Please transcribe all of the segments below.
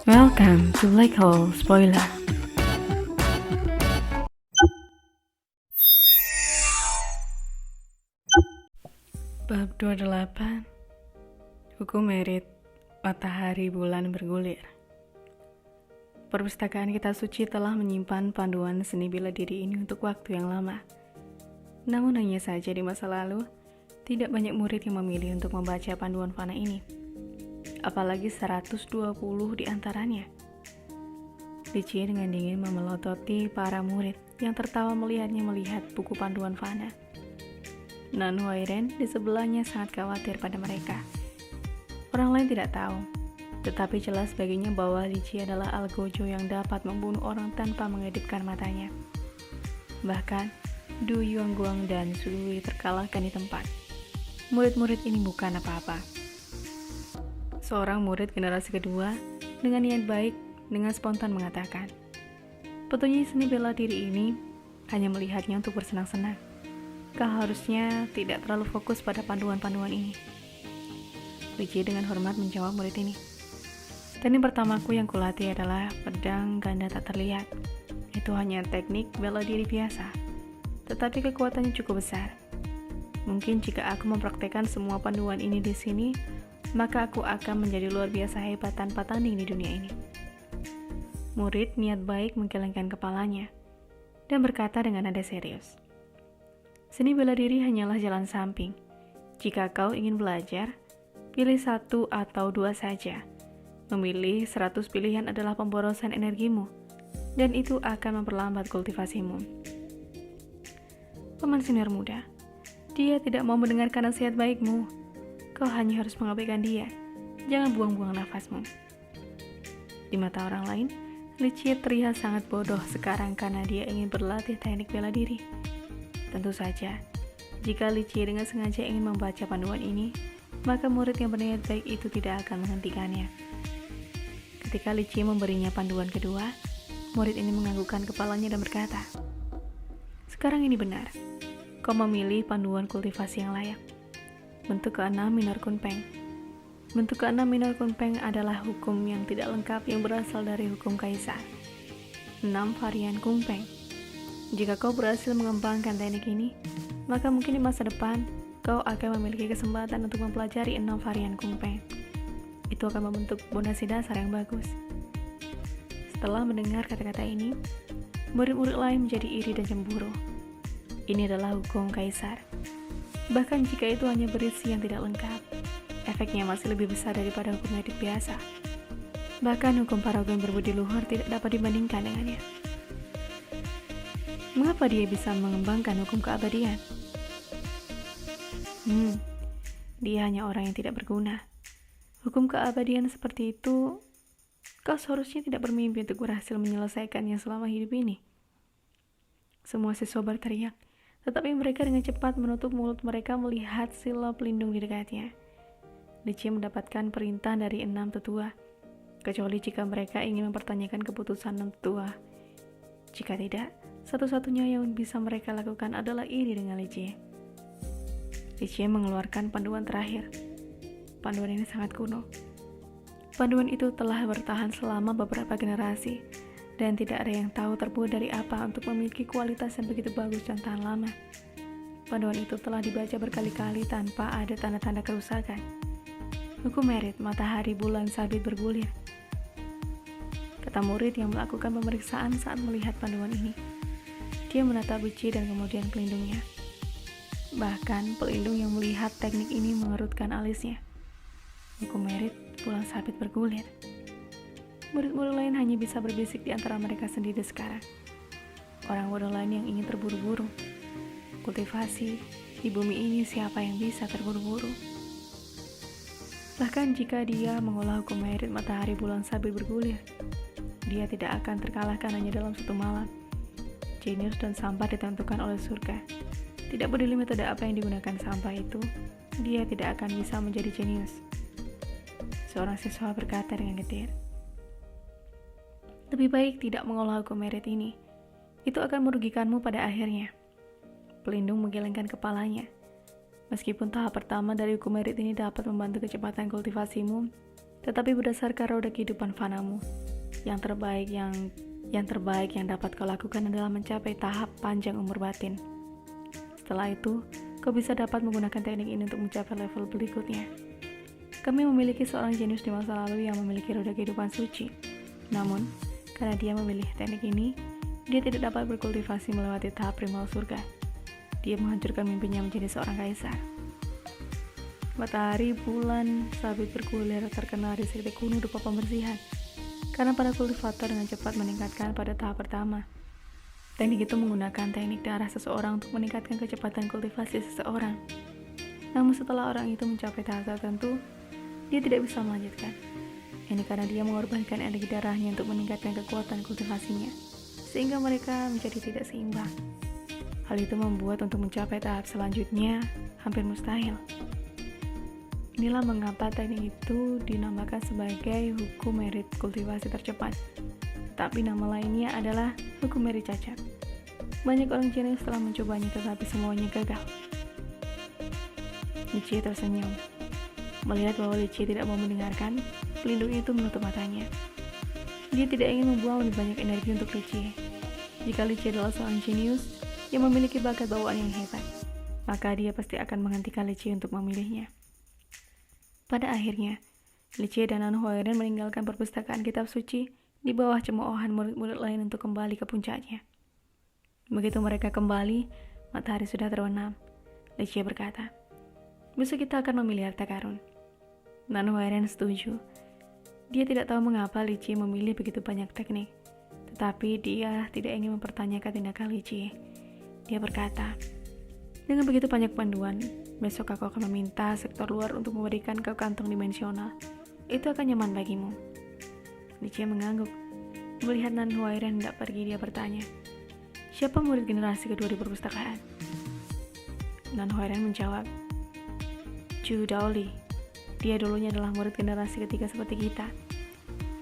Welcome to Black Hole Spoiler. Bab 28. Hukum merit matahari bulan bergulir. Perpustakaan Kitab Suci telah menyimpan panduan seni bela diri ini untuk waktu yang lama. Namun hanya saja di masa lalu, tidak banyak murid yang memilih untuk membaca panduan fana ini. Apalagi 120 di antaranya. Li Jie dengan dingin memelototi para murid yang tertawa melihat buku panduan fana. Nan Huairen di sebelahnya sangat khawatir pada mereka. Orang lain tidak tahu, tetapi jelas baginya bahwa Li Jie adalah algojo yang dapat membunuh orang tanpa mengedipkan matanya. Bahkan, Du Yuanguang dan Su Lui terkalahkan di tempat. Murid-murid ini bukan apa-apa. Seorang murid generasi kedua dengan niat baik dengan spontan mengatakan, petunjuk seni bela diri ini hanya melihatnya untuk bersenang-senang. Kau harusnya tidak terlalu fokus pada panduan-panduan ini. Li Jie dengan hormat menjawab murid ini. Teknik pertamaku yang kulatih adalah pedang ganda tak terlihat. Itu hanya teknik bela diri biasa, tetapi kekuatannya cukup besar. Mungkin jika aku mempraktekkan semua panduan ini di sini, maka aku akan menjadi luar biasa hebat tanpa tanding di dunia ini. Murid niat baik menggelengkan kepalanya dan berkata dengan nada serius, seni bela diri hanyalah jalan samping. Jika kau ingin belajar, pilih satu atau dua saja. Memilih 100 pilihan adalah pemborosan energimu, dan itu akan memperlambat kultivasimu. Paman senior muda, dia tidak mau mendengarkan nasihat baikmu. Kau hanya harus mengabaikan dia. Jangan buang-buang nafasmu. Di mata orang lain, Li Jie terlihat sangat bodoh sekarang karena dia ingin berlatih teknik bela diri. Tentu saja, jika Li Jie dengan sengaja ingin membaca panduan ini, maka murid yang berniat baik itu tidak akan menghentikannya. Ketika Li Jie memberinya panduan kedua, murid ini menganggukkan kepalanya dan berkata, sekarang ini benar. Kau memilih panduan kultivasi yang layak. Bentuk ke-6 minor kunpeng. Bentuk ke-6 minor kunpeng adalah hukum yang tidak lengkap yang berasal dari hukum kaisar. 6 varian kunpeng. Jika kau berhasil mengembangkan teknik ini, maka mungkin di masa depan kau akan memiliki kesempatan untuk mempelajari 6 varian kunpeng. Itu akan membentuk fondasi dasar yang bagus. Setelah mendengar kata-kata ini, murid-murid lain menjadi iri dan cemburu. Ini adalah hukum kaisar. Bahkan jika itu hanya berisi yang tidak lengkap, efeknya masih lebih besar daripada hukum medik biasa. Bahkan hukum paragon berbudi luhur tidak dapat dibandingkan dengannya. Mengapa dia bisa mengembangkan hukum keabadian? Dia hanya orang yang tidak berguna. Hukum keabadian seperti itu, kau seharusnya tidak bermimpi untuk berhasil menyelesaikannya selama hidup ini. Semua siswa berteriak, tetapi mereka dengan cepat menutup mulut mereka melihat sila pelindung di dekatnya. Li Jie mendapatkan perintah dari 6 tetua, kecuali jika mereka ingin mempertanyakan keputusan 6 tetua. Jika tidak, satu-satunya yang bisa mereka lakukan adalah iri dengan Li Jie. Li Jie mengeluarkan panduan terakhir. Panduan ini sangat kuno. Panduan itu telah bertahan selama beberapa generasi, dan tidak ada yang tahu terbuat dari apa untuk memiliki kualitas yang begitu bagus dan tahan lama. Panduan itu telah dibaca berkali-kali tanpa ada tanda-tanda kerusakan. Hukum merit matahari bulan sabit bergulir, kata murid yang melakukan pemeriksaan saat melihat panduan ini. Dia menatap Li Jie dan kemudian pelindungnya. Bahkan pelindung yang melihat teknik ini mengerutkan alisnya. Hukum merit bulan sabit bergulir. Murid-murid lain hanya bisa berbisik di antara mereka sendiri sekarang. Orang bodoh lain yang ingin terburu-buru. Kultivasi, di bumi ini siapa yang bisa terburu-buru? Bahkan jika dia mengolah hukum merit matahari bulan sabit bergulir, dia tidak akan terkalahkan hanya dalam satu malam. Jenius dan sampah ditentukan oleh surga. Tidak peduli metode apa yang digunakan sampah itu, dia tidak akan bisa menjadi jenius. Seorang siswa berkata dengan getir. Lebih baik tidak mengolah hukum merit ini. Itu akan merugikanmu pada akhirnya. Pelindung menggelengkan kepalanya. Meskipun tahap pertama dari hukum merit ini dapat membantu kecepatan kultivasimu, tetapi berdasarkan roda kehidupan fanamu. Yang terbaik yang dapat kau lakukan adalah mencapai tahap panjang umur batin. Setelah itu, kau bisa dapat menggunakan teknik ini untuk mencapai level berikutnya. Kami memiliki seorang jenius di masa lalu yang memiliki roda kehidupan suci. Namun, karena dia memilih teknik ini, dia tidak dapat berkultivasi melewati tahap primal surga. Dia menghancurkan mimpinya menjadi seorang kaisar. Matahari, bulan, sabit bergulir terkenal di sekte kuno rupa pembersihan. Karena para kultivator dengan cepat meningkatkan pada tahap pertama. Teknik itu menggunakan teknik darah seseorang untuk meningkatkan kecepatan kultivasi seseorang. Namun setelah orang itu mencapai tahap tertentu, dia tidak bisa melanjutkan. Ini karena dia mengorbankan energi darahnya untuk meningkatkan kekuatan kultivasinya, sehingga mereka menjadi tidak seimbang. Hal itu membuat untuk mencapai tahap selanjutnya hampir mustahil. Inilah mengapa teknik itu dinamakan sebagai hukum merit kultivasi tercepat. Tapi nama lainnya adalah hukum merit cacat. Banyak orang jenius telah mencobanya tetapi semuanya gagal. Nietzsche tersenyum. Melihat bahwa Nietzsche tidak mau mendengarkan, pelindung itu menutup matanya. Dia tidak ingin membuang lebih banyak energi untuk Nietzsche. Jika Nietzsche adalah seorang jenius yang memiliki bakat bawaan yang hebat, maka dia pasti akan menghentikan Nietzsche untuk memilihnya. Pada akhirnya, Nietzsche dan Nanhuayren meninggalkan perpustakaan kitab suci di bawah cemoohan murid-murid lain untuk kembali ke puncaknya. Begitu mereka kembali, matahari sudah terbenam. Nietzsche berkata, "Besok kita akan memilih harta karun." Nanhuayren setuju. Dia tidak tahu mengapa Nietzsche memilih begitu banyak teknik, tetapi dia tidak ingin mempertanyakan tindakan Nietzsche. Dia berkata, "Dengan begitu banyak panduan, besok aku akan meminta sektor luar untuk memberikan kau kantong dimensional. Itu akan nyaman bagimu." Nietzsche mengangguk. Melihat Nanhuayren tidak pergi, dia bertanya, "Siapa murid generasi kedua di perpustakaan?" Nanhuayren menjawab, "Zhu Daoli. Dia dulunya adalah murid generasi ketiga seperti kita.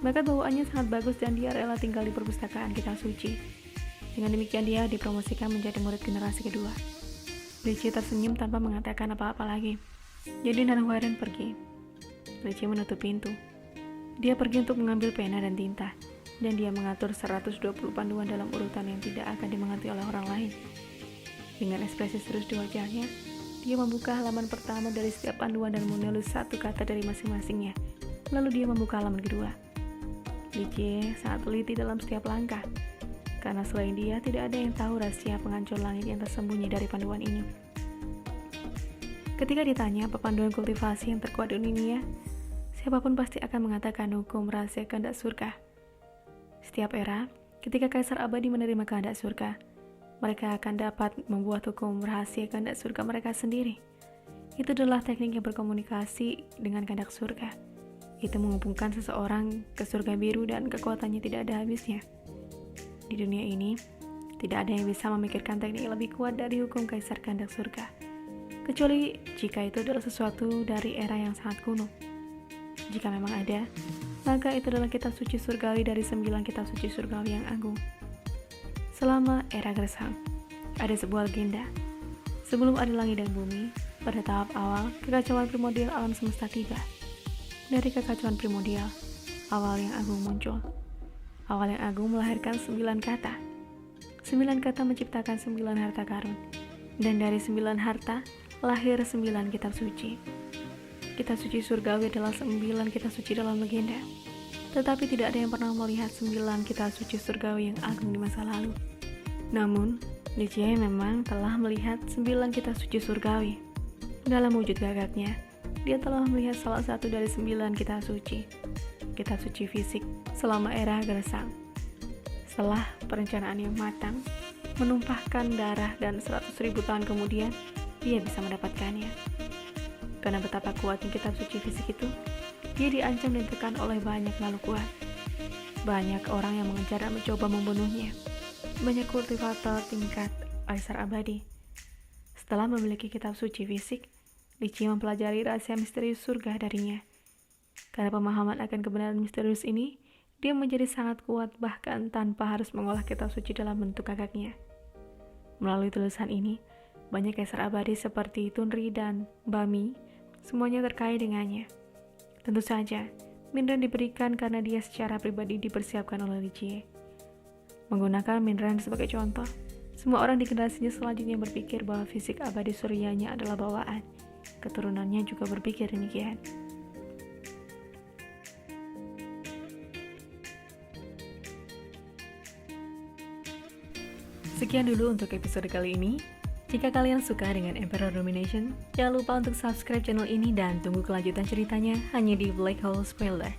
Bakat bawaannya sangat bagus dan dia rela tinggal di perpustakaan kitab suci. Dengan demikian dia dipromosikan menjadi murid generasi kedua." Nietzsche tersenyum tanpa mengatakan apa-apa lagi. Jadi Nanhuayren pergi. Nietzsche menutup pintu. Dia pergi untuk mengambil pena dan tinta, dan dia mengatur 120 panduan dalam urutan yang tidak akan dimengerti oleh orang lain. Dengan ekspresi serius di wajahnya, dia membuka halaman pertama dari setiap panduan dan menulis satu kata dari masing-masingnya. Lalu dia membuka halaman kedua. Nietzsche sangat teliti dalam setiap langkah, karena selain dia, tidak ada yang tahu rahasia penghancur langit yang tersembunyi dari panduan ini. Ketika ditanya apa panduan kultivasi yang terkuat di dunia, siapapun pasti akan mengatakan hukum rahasia kehendak surga. Setiap era, ketika kaisar abadi menerima kehendak surga, mereka akan dapat membuat hukum rahasia kehendak surga mereka sendiri. Itu adalah teknik yang berkomunikasi dengan kehendak surga. Itu menghubungkan seseorang ke surga biru dan kekuatannya tidak ada habisnya. Di dunia ini, tidak ada yang bisa memikirkan teknik lebih kuat dari hukum kaisar kehendak surga, kecuali jika itu adalah sesuatu dari era yang sangat kuno. Jika memang ada, maka itu adalah kitab suci surgawi dari 9 kitab suci surgawi yang agung. Selama era Gersang, ada sebuah legenda. Sebelum ada langit dan bumi, pada tahap awal, kekacauan primordial alam semesta tiba. Dari kekacauan primordial, awal yang agung muncul. Awal yang agung melahirkan 9 kata. 9 kata menciptakan 9 harta karun. Dan dari 9 harta, lahir 9 kitab suci. Kitab suci surgawi adalah 9 kitab suci dalam legenda. Tetapi tidak ada yang pernah melihat 9 kitab suci surgawi yang agung di masa lalu. Namun, Nietzsche memang telah melihat 9 kitab suci surgawi. Dalam wujud gagapnya, dia telah melihat salah satu dari 9 kitab suci. Kitab suci fisik selama era Gersang. Setelah perencanaan yang matang, menumpahkan darah dan 100.000 tahun kemudian, dia bisa mendapatkannya. Karena betapa kuatnya kitab suci fisik itu, dia diancam dan ditekan oleh banyak makhluk kuat. Banyak orang yang mengejar dan mencoba membunuhnya. Banyak kultivator tingkat kaisar abadi. Setelah memiliki kitab suci fisik, Nietzsche mempelajari rahasia misterius surga darinya. Karena pemahaman akan kebenaran misterius ini, dia menjadi sangat kuat bahkan tanpa harus mengolah kitab suci dalam bentuk gagaknya. Melalui tulisan ini, banyak kaisar abadi seperti Tunri dan Bami, semuanya terkait dengannya. Tentu saja, Minran diberikan karena dia secara pribadi dipersiapkan oleh Li Jie. Menggunakan Minran sebagai contoh, semua orang di generasinya selanjutnya berpikir bahwa fisik abadi suryanya adalah bawaan. Keturunannya juga berpikir demikian. Sekian dulu untuk episode kali ini. Jika kalian suka dengan Emperor Domination, jangan lupa untuk subscribe channel ini dan tunggu kelanjutan ceritanya hanya di Black Hole Spoiler.